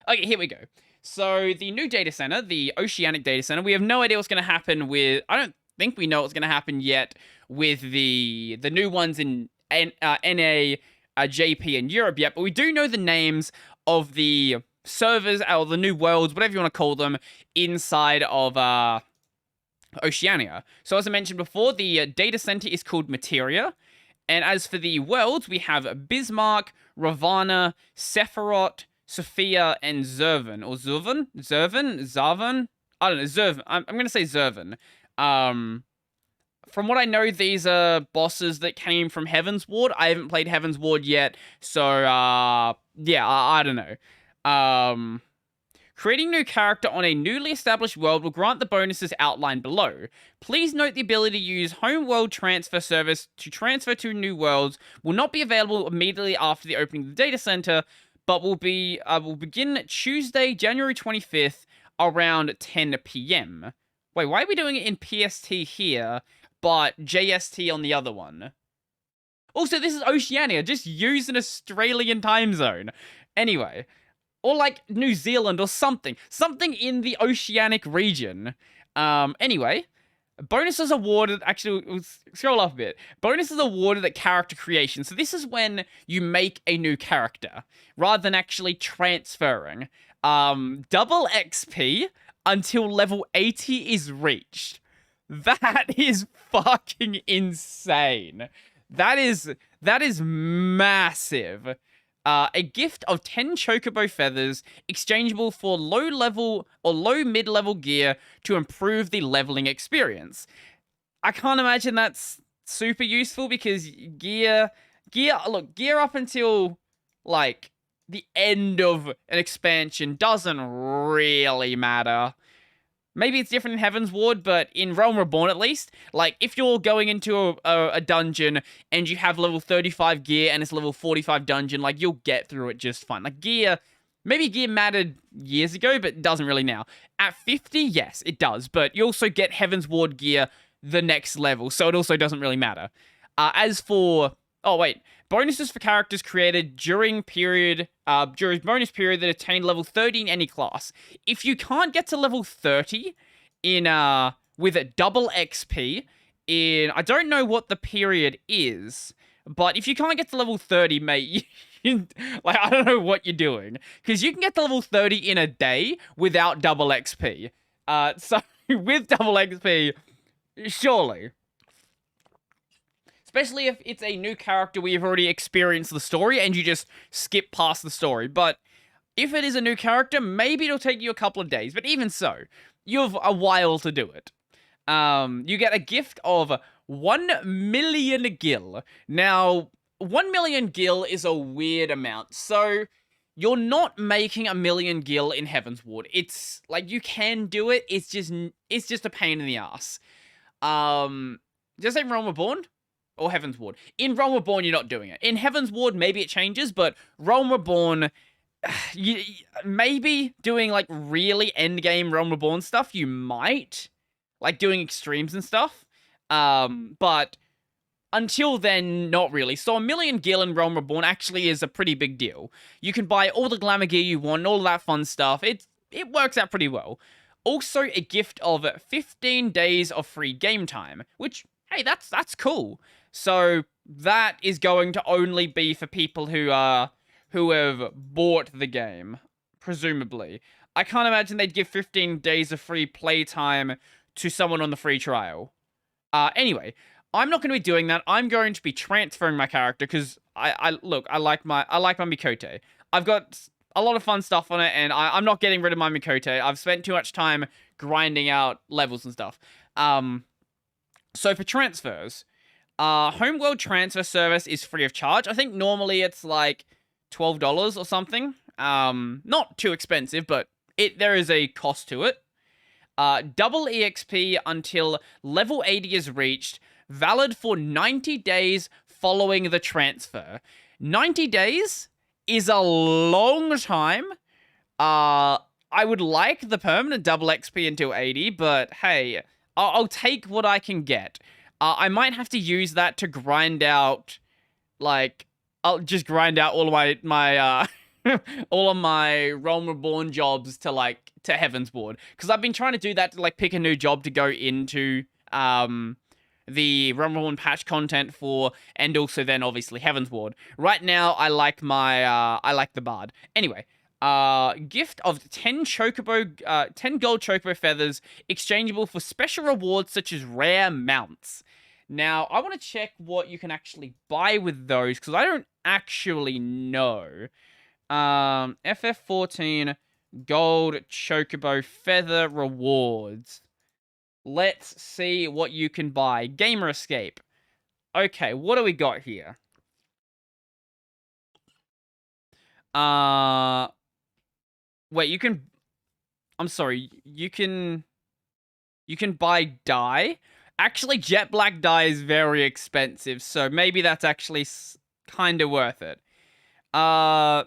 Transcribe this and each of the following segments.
Okay, here we go. So the new data center, the Oceanic data center, we have no idea what's going to happen with. I don't think we know what's going to happen yet with the new ones in NA, JP, and Europe yet, but we do know the names of the servers or the new worlds, whatever you want to call them, inside of Oceania. So as I mentioned before, the data center is called Materia. And as for the worlds, we have Bismarck, Ravana, Sephiroth, Sophia, and Zervan. Or Zervan? Zarvan? I don't know, Zervan. I'm going to say Zervan. From what I know, these are bosses that came from Heaven's Ward. I haven't played Heaven's Ward yet, so, yeah, I don't know. Creating a new character on a newly established world will grant the bonuses outlined below. Please note the ability to use Home World Transfer Service to transfer to new worlds will not be available immediately after the opening of the data center, but will begin Tuesday, January 25th, around 10 p.m. Wait, why are we doing it in PST here, but JST on the other one? Also, this is Oceania. Just use an Australian time zone. Anyway. Or like New Zealand or something. Something in the Oceanic region. Anyway, bonuses awarded... Actually, we'll scroll up a bit. Bonuses awarded at character creation. So this is when you make a new character, rather than actually transferring. Double XP until level 80 is reached. That is fucking insane. That is massive. A gift of 10 chocobo feathers, exchangeable for low-level or low-mid-level gear to improve the leveling experience. I can't imagine that's super useful because gear up until, like, the end of an expansion doesn't really matter. Maybe it's different in Heaven's Ward, but in Realm Reborn at least, like, if you're going into a dungeon and you have level 35 gear and it's level 45 dungeon, like, you'll get through it just fine. Like, maybe gear mattered years ago, but it doesn't really now. At 50, yes, it does, but you also get Heaven's Ward gear the next level, so it also doesn't really matter. As for... Oh, wait. Bonuses for characters created during bonus period that attain level 30 in any class. If you can't get to level 30 with a double XP I don't know what the period is, but if you can't get to level 30, mate, like, I don't know what you're doing. Because you can get to level 30 in a day without double XP. So, with double XP, surely. Especially if it's a new character where you've already experienced the story and you just skip past the story. But if it is a new character, maybe it'll take you a couple of days. But even so, you have a while to do it. You get a gift of 1 million gil. Now, 1 million gil is a weird amount. So, you're not making 1 million gil in Heaven's Ward. It's, like, you can do it. It's just a pain in the ass. Did I say Realm Reborn? Or Heaven's Ward. In Realm Reborn, you're not doing it. In Heaven's Ward, maybe it changes, but Realm Reborn, maybe doing, like, really endgame Realm Reborn stuff, you might. Like, doing extremes and stuff. But until then, not really. So 1 million gil in Realm Reborn actually is a pretty big deal. You can buy all the glamour gear you want, all that fun stuff. It works out pretty well. Also, a gift of 15 days of free game time, which, hey, that's cool. So that is going to only be for people who have bought the game, presumably. I can't imagine they'd give 15 days of free playtime to someone on the free trial. Anyway, I'm not going to be doing that. I'm going to be transferring my character because I like my Mikote. I've got a lot of fun stuff on it, and I'm not getting rid of my Mikote. I've spent too much time grinding out levels and stuff. So for transfers, Homeworld Transfer Service is free of charge. I think normally it's like $12 or something. Not too expensive, but there is a cost to it. Double EXP until level 80 is reached, valid for 90 days following the transfer. 90 days is a long time. I would like the permanent double XP until 80, but hey, I'll take what I can get. I might have to use that to grind out, like, I'll just grind out all of my all of my Realm Reborn jobs to like to Heavensward, because I've been trying to do that to like pick a new job to go into the Realm Reborn patch content for, and also then obviously Heavensward. Right now I like my I like the Bard. Anyway, gift of 10 chocobo 10 gold chocobo feathers exchangeable for special rewards such as rare mounts. Now, I want to check what you can actually buy with those, because I don't actually know. FF14 gold chocobo feather rewards. Let's see what you can buy. Gamer escape. Okay, what do we got here? Wait, you can... I'm sorry, you can buy dye. Actually, jet black dye is very expensive, so maybe that's actually kind of worth it. I'm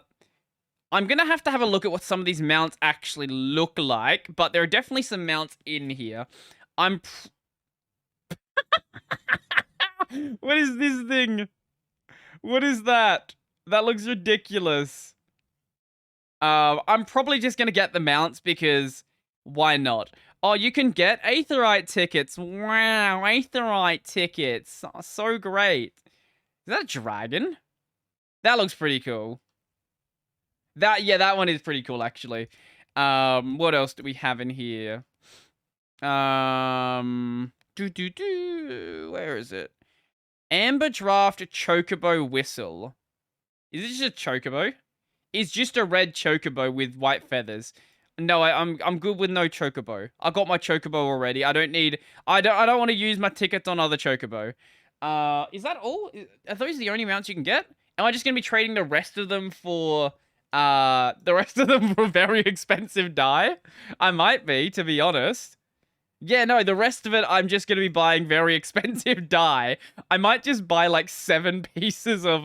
gonna have to have a look at what some of these mounts actually look like, but there are definitely some mounts in here. What is this thing? What is that? That looks ridiculous. I'm probably just gonna get the mounts because why not? Oh, you can get Aetheryte tickets. Wow, Aetheryte tickets. So great. Is that a dragon? That looks pretty cool. That one is pretty cool, actually. What else do we have in here? Where is it? Amber Draft Chocobo Whistle. Is this just a chocobo? It's just a red chocobo with white feathers. No, I'm good with no chocobo. I got my chocobo already. I don't want to use my tickets on other chocobo. Is that all? Are those the only mounts you can get? Am I just gonna be trading the rest of them for very expensive dye? I might be, to be honest. Yeah, no, the rest of it I'm just gonna be buying very expensive dye. I might just buy like 7 pieces of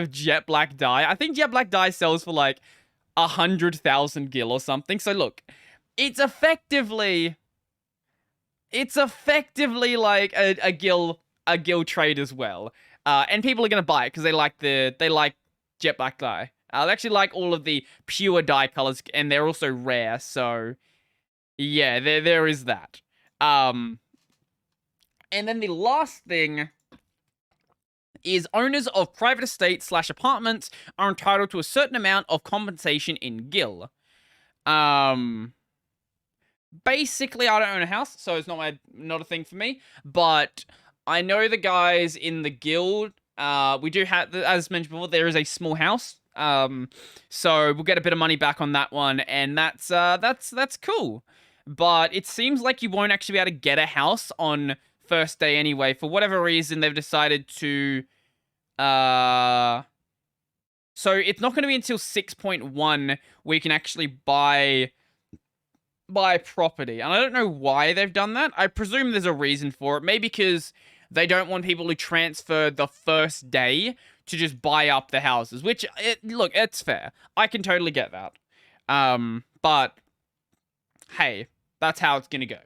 jet black dye. I think jet black dye sells for like 100,000 gil or something. So look, it's effectively like a gil trade as well. And people are gonna buy it because they like jet black dye. They actually like all of the pure dye colors, and they're also rare. So yeah, there is that. And then the last thing is owners of private estates / apartments are entitled to a certain amount of compensation in gil. Basically, I don't own a house, so it's not a thing for me. But I know the guys in the guild. We do have, as mentioned before, there is a small house. So we'll get a bit of money back on that one, and that's cool. But it seems like you won't actually be able to get a house on first day anyway. For whatever reason, they've decided to. So it's not going to be until 6.1 where you can actually buy property. And I don't know why they've done that. I presume there's a reason for it. Maybe because they don't want people to transfer the first day to just buy up the houses. Which, look, it's fair. I can totally get that. But, hey, that's how it's gonna go.